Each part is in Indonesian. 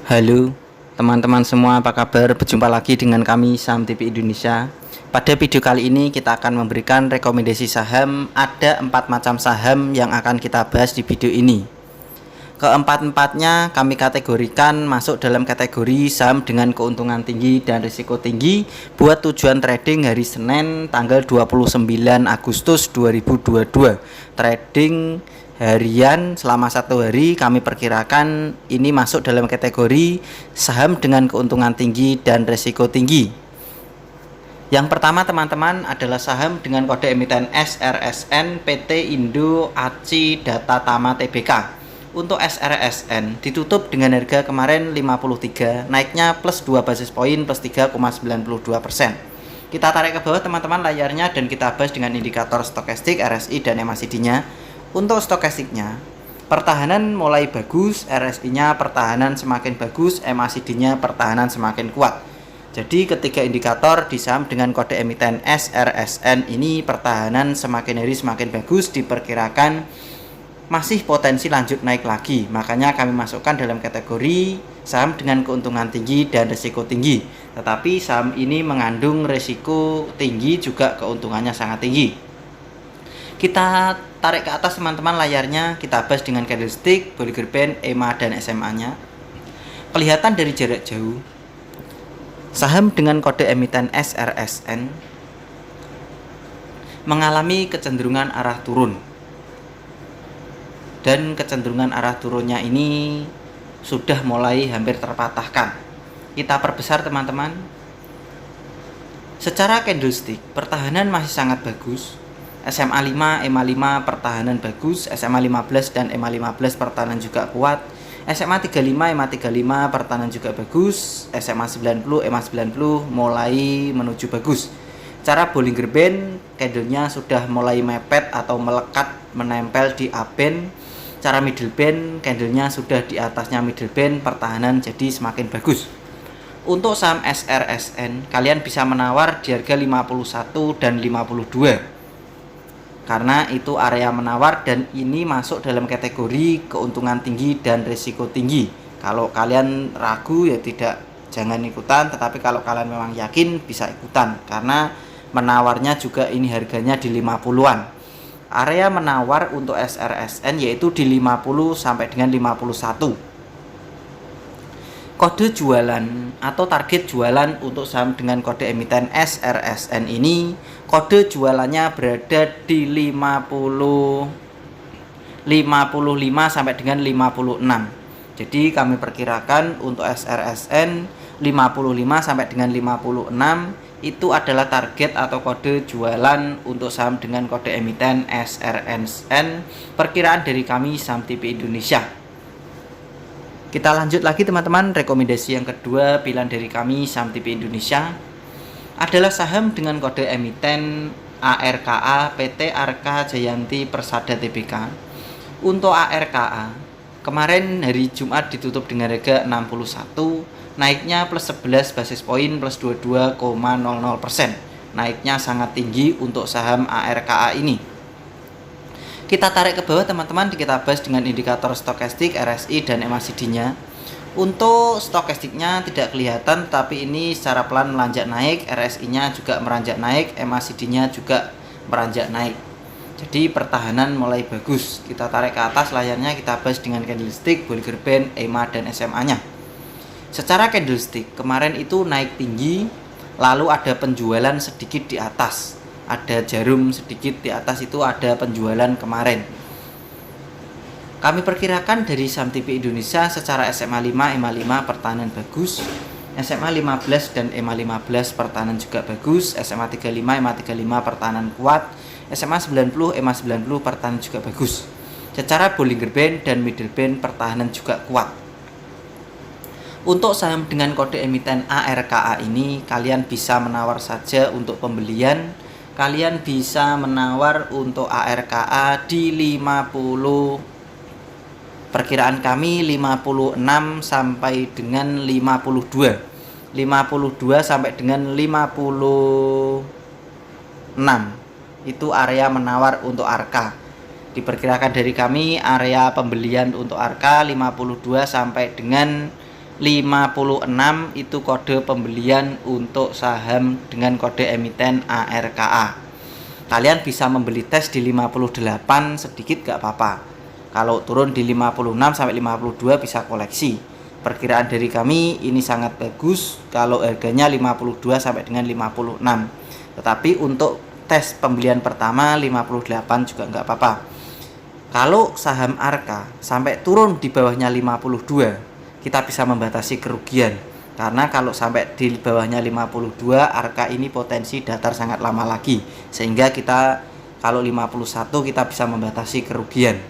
Halo teman-teman semua, apa kabar? Berjumpa lagi dengan kami Saham TV Indonesia. Pada video kali ini kita akan memberikan rekomendasi saham. Ada 4 macam saham yang akan kita bahas di video ini. Keempat-empatnya kami kategorikan masuk dalam kategori saham dengan keuntungan tinggi dan risiko tinggi buat tujuan trading hari Senin tanggal 29 Agustus 2022. Trading harian selama 1 hari kami perkirakan ini masuk dalam kategori saham dengan keuntungan tinggi dan risiko tinggi. Yang pertama teman-teman adalah saham dengan kode emiten SRSN PT Indo Aci Data Tama Tbk. Untuk SRSN ditutup dengan harga kemarin 53, naiknya plus 2 basis poin plus 3,92%. Kita tarik ke bawah teman-teman layarnya dan kita bahas dengan indikator stokastik, RSI dan MACD-nya. Untuk stokastiknya, pertahanan mulai bagus, RSI-nya pertahanan semakin bagus, MACD-nya pertahanan semakin kuat. Jadi ketiga indikator di saham dengan kode emiten SRSN ini pertahanan semakin hari semakin bagus, diperkirakan masih potensi lanjut naik lagi. Makanya kami masukkan dalam kategori saham dengan keuntungan tinggi dan risiko tinggi. Tetapi saham ini mengandung risiko tinggi juga keuntungannya sangat tinggi. Kita tarik ke atas teman-teman layarnya, kita bahas dengan candlestick, Bollinger Band, EMA dan SMA-nya. Kelihatan dari jarak jauh, saham dengan kode emiten SRSN mengalami kecenderungan arah turun. Dan kecenderungan arah turunnya ini sudah mulai hampir terpatahkan. Kita perbesar teman-teman. Secara candlestick, pertahanan masih sangat bagus. SMA 5, EMA 5 pertahanan bagus, SMA 15 dan EMA 15 pertahanan juga kuat. SMA 35, EMA 35 pertahanan juga bagus. SMA 90, EMA 90 mulai menuju bagus. Cara Bollinger Band, candlenya sudah mulai mepet atau melekat menempel di upband. Cara middle band, candlenya sudah di atasnya middle band, pertahanan jadi semakin bagus. Untuk saham SRSN, kalian bisa menawar di harga 51 dan 52. Karena itu area menawar dan ini masuk dalam kategori keuntungan tinggi dan risiko tinggi. Kalau kalian ragu ya jangan ikutan, tetapi kalau kalian memang yakin bisa ikutan karena menawarnya juga ini harganya di 50-an. Area menawar untuk SRSN yaitu di 50 sampai dengan 51. Kode jualan atau target jualan untuk saham dengan kode emiten SRSN ini, kode jualannya berada di 55 sampai dengan 56. Jadi kami perkirakan untuk SRSN 55 sampai dengan 56 itu adalah target atau kode jualan untuk saham dengan kode emiten SRSN. Perkiraan dari kami Saham TV Indonesia. Kita lanjut lagi teman-teman. Rekomendasi yang kedua pilihan dari kami Saham TV Indonesia adalah saham dengan kode emiten ARKA PT Arka Jayanti Persada Tbk. Untuk ARKA kemarin hari Jumat ditutup dengan harga 61, naiknya plus 11 basis poin plus 22,00%. Naiknya sangat tinggi untuk saham ARKA ini. Kita tarik ke bawah teman-teman, kita bahas dengan indikator stokastik, RSI dan MACD-nya. Untuk stokastiknya tidak kelihatan, tapi ini secara pelan melanjak naik, RSI-nya juga meranjak naik, MACD-nya juga meranjak naik. Jadi pertahanan mulai bagus. Kita tarik ke atas layarnya, kita bahas dengan candlestick, Bollinger Band, EMA dan SMA-nya. Secara candlestick kemarin itu naik tinggi, lalu ada penjualan sedikit di atas, ada jarum sedikit di atas, itu ada penjualan kemarin. Kami perkirakan dari Saham TV Indonesia secara SMA 5, EMA 5 pertahanan bagus, SMA 15 dan EMA 15 pertahanan juga bagus, SMA 35, EMA 35 pertahanan kuat, SMA 90, EMA 90 pertahanan juga bagus. Secara Bollinger Band dan middle band pertahanan juga kuat. Untuk saham dengan kode emiten ARKA ini, kalian bisa menawar saja untuk pembelian. Kalian bisa menawar untuk ARKA di 50. Perkiraan kami 56 sampai dengan 52. 52 sampai dengan 56. Itu area menawar untuk ARKA. Diperkirakan dari kami area pembelian untuk ARKA 52 sampai dengan 56 itu kode pembelian untuk saham dengan kode emiten ARKA. Kalian bisa membeli tes di 58 sedikit gak apa-apa. Kalau turun di 56 sampai 52 bisa koleksi. Perkiraan dari kami ini sangat bagus kalau harganya 52 sampai dengan 56. Tetapi untuk tes pembelian pertama 58 juga nggak apa-apa. Kalau saham ARKA sampai turun di bawahnya 52, kita bisa membatasi kerugian. Karena kalau sampai di bawahnya 52, ARKA ini potensi datar sangat lama lagi. Sehingga kita kalau 51 kita bisa membatasi kerugian.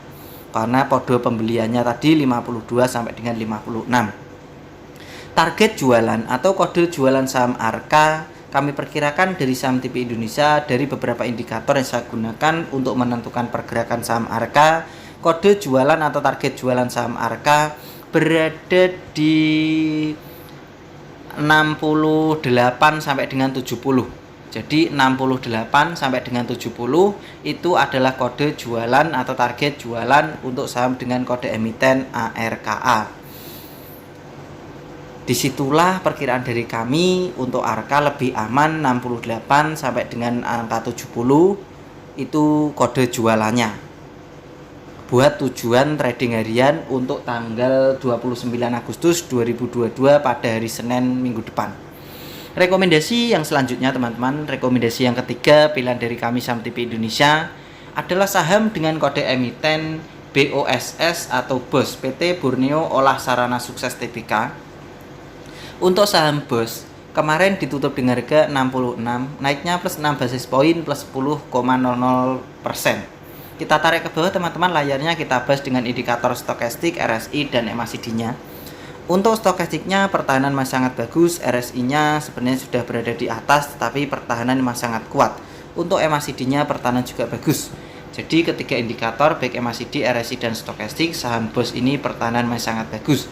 Karena kode pembeliannya tadi 52 sampai dengan 56. Target jualan atau kode jualan saham ARKA kami perkirakan dari Saham TV Indonesia dari beberapa indikator yang saya gunakan untuk menentukan pergerakan saham ARKA. Kode jualan atau target jualan saham ARKA berada di 68 sampai dengan 70. Jadi 68 sampai dengan 70 itu adalah kode jualan atau target jualan untuk saham dengan kode emiten ARKA. Disitulah perkiraan dari kami untuk ARKA lebih aman 68 sampai dengan angka 70 itu kode jualannya. Buat tujuan trading harian untuk tanggal 29 Agustus 2022 pada hari Senin minggu depan. Rekomendasi yang selanjutnya teman-teman, rekomendasi yang ketiga pilihan dari kami Saham TV Indonesia adalah saham dengan kode emiten BOSS atau BOS PT Borneo Olah Sarana Sukses Tbk. Untuk saham BOS kemarin ditutup dengan harga 66, naiknya plus 6 basis poin plus 10,00%. Kita tarik ke bawah teman-teman, layarnya kita bahas dengan indikator stokastik, RSI, dan MACD-nya. Untuk stokastiknya pertahanan masih sangat bagus, RSI-nya sebenarnya sudah berada di atas, tetapi pertahanan masih sangat kuat. Untuk MACD-nya pertahanan juga bagus. Jadi ketiga indikator baik MACD, RSI, dan stokastik, saham BOS ini pertahanan masih sangat bagus.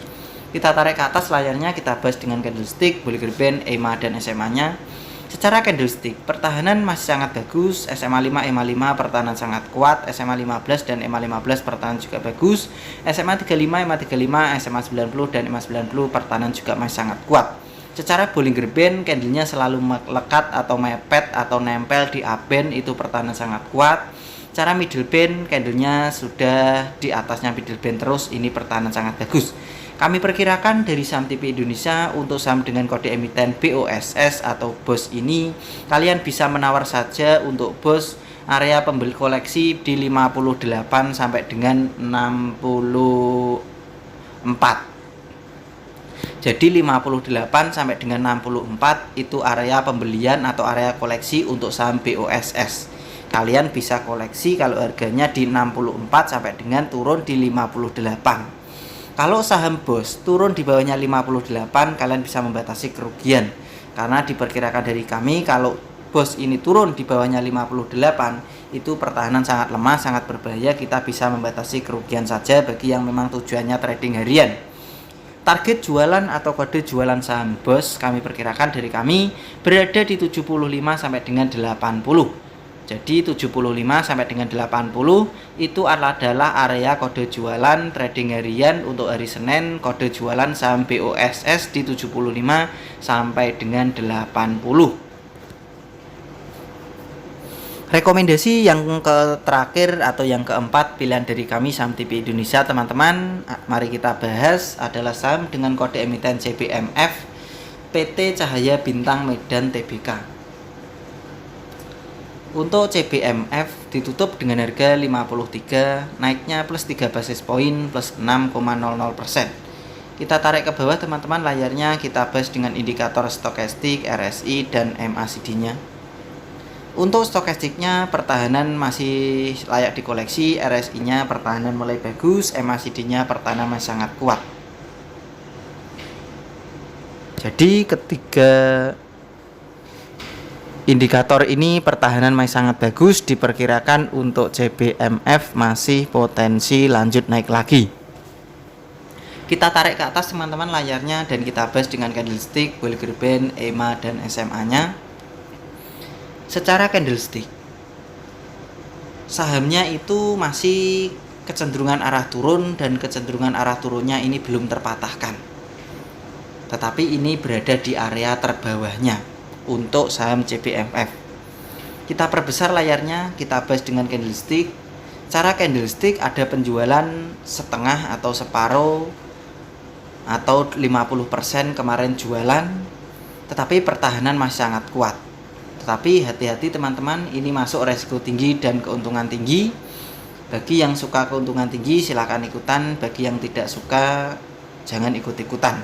Kita tarik ke atas layarnya, kita bahas dengan candlestick, Bollinger Band, EMA, dan SMA-nya. Secara candlestick, pertahanan masih sangat bagus, SMA 5, EMA 5 pertahanan sangat kuat, SMA 15 dan EMA 15 pertahanan juga bagus, SMA 35, EMA 35, SMA 90 dan EMA 90 pertahanan juga masih sangat kuat. Secara Bollinger Band, candlenya selalu melekat atau mepet atau nempel di upband, itu pertahanan sangat kuat. Secara middle band, candlenya sudah di atasnya middle band terus, ini pertahanan sangat bagus. Kami perkirakan dari Saham TV Indonesia untuk saham dengan kode emiten BOSS atau BOS ini kalian bisa menawar saja untuk BOS area pembeli koleksi di 58 sampai dengan 64. Jadi 58 sampai dengan 64 itu area pembelian atau area koleksi untuk saham BOSS. Kalian bisa koleksi kalau harganya di 64 sampai dengan turun di 58. Kalau saham BOS turun di bawahnya 58, kalian bisa membatasi kerugian. Karena diperkirakan dari kami kalau BOS ini turun di bawahnya 58, itu pertahanan sangat lemah, sangat berbahaya, kita bisa membatasi kerugian saja bagi yang memang tujuannya trading harian. Target jualan atau kode jualan saham BOS kami perkirakan dari kami berada di 75 sampai dengan 80. Jadi 75 sampai dengan 80 itu adalah area kode jualan trading harian untuk hari Senin. Kode jualan saham BOSS di 75 sampai dengan 80. Rekomendasi yang terakhir atau yang keempat pilihan dari kami Saham TV Indonesia teman-teman, mari kita bahas adalah saham dengan kode emiten CBMF PT Cahaya Bintang Medan Tbk. Untuk CBMF ditutup dengan harga 53, naiknya plus 3 basis poin plus 6,00%. Kita tarik ke bawah teman-teman, layarnya kita bahas dengan indikator stokastik, RSI, dan MACD-nya. Untuk stokastiknya pertahanan masih layak dikoleksi, RSI-nya pertahanan mulai bagus, MACD-nya pertahanan masih sangat kuat. Jadi ketiga indikator ini pertahanan masih sangat bagus, diperkirakan untuk CBMF masih potensi lanjut naik lagi. Kita tarik ke atas teman-teman layarnya dan kita bahas dengan candlestick, Bollinger Band, EMA, dan SMA-nya. Secara candlestick, sahamnya itu masih kecenderungan arah turun dan kecenderungan arah turunnya ini belum terpatahkan. tetapi ini berada di area terbawahnya untuk saham CBMF. Kita perbesar layarnya, kita bahas dengan candlestick. Cara candlestick ada penjualan setengah atau separuh atau 50% kemarin jualan, tetapi pertahanan masih sangat kuat. Tetapi hati-hati teman-teman, ini masuk resiko tinggi dan keuntungan tinggi. Bagi yang suka keuntungan tinggi silakan ikutan, bagi yang tidak suka jangan ikut-ikutan.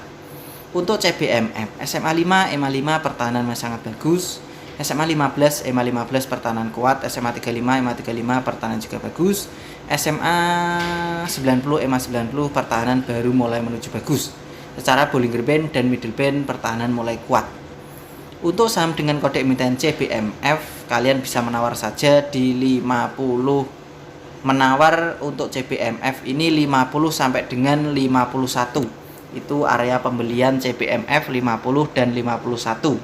Untuk CBMF, SMA 5, EMA 5 pertahanan masih sangat bagus. SMA 15, EMA 15 pertahanan kuat. SMA 35, EMA 35 pertahanan juga bagus. SMA 90, EMA 90 pertahanan baru mulai menuju bagus. Secara Bollinger Band dan Middle Band pertahanan mulai kuat. Untuk saham dengan kode emiten CBMF, kalian bisa menawar saja di 50. Menawar untuk CBMF ini 50 sampai dengan 51. Itu area pembelian CBMF 50 dan 51.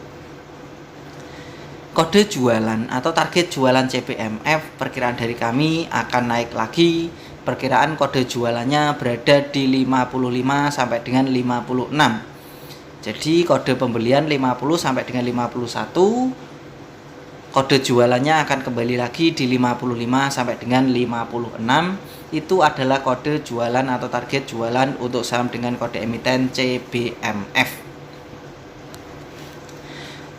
Kode jualan atau target jualan CBMF perkiraan dari kami akan naik lagi. Perkiraan kode jualannya berada di 55 sampai dengan 56. Jadi kode pembelian 50 sampai dengan 51, kode jualannya akan kembali lagi di 55 sampai dengan 56. Itu adalah kode jualan atau target jualan untuk saham dengan kode emiten CBMF.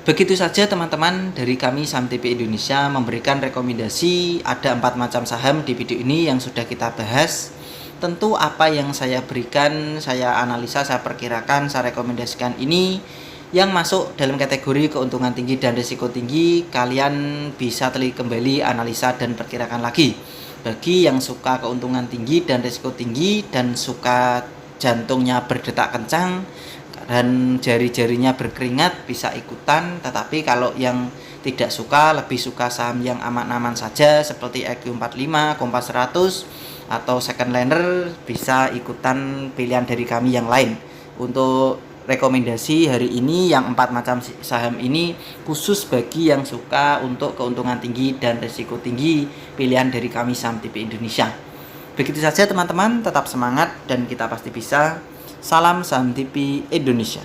Begitu saja teman-teman, dari kami Saham TV Indonesia memberikan rekomendasi ada 4 macam saham di video ini yang sudah kita bahas. Tentu apa yang saya berikan, saya analisa, saya perkirakan, saya rekomendasikan ini yang masuk dalam kategori keuntungan tinggi dan risiko tinggi, kalian bisa teliti kembali, analisa dan perkirakan lagi. Bagi yang suka keuntungan tinggi dan risiko tinggi dan suka jantungnya berdetak kencang dan jari-jarinya berkeringat, bisa ikutan. Tetapi kalau yang tidak suka, lebih suka saham yang aman-aman saja seperti EQ45, Kompas 100 atau second liner, bisa ikutan pilihan dari kami yang lain. Untuk rekomendasi hari ini yang 4 macam saham ini khusus bagi yang suka untuk keuntungan tinggi dan risiko tinggi, pilihan dari kami Saham TV Indonesia. Begitu saja teman-teman, tetap semangat dan kita pasti bisa. Salam Saham TV Indonesia.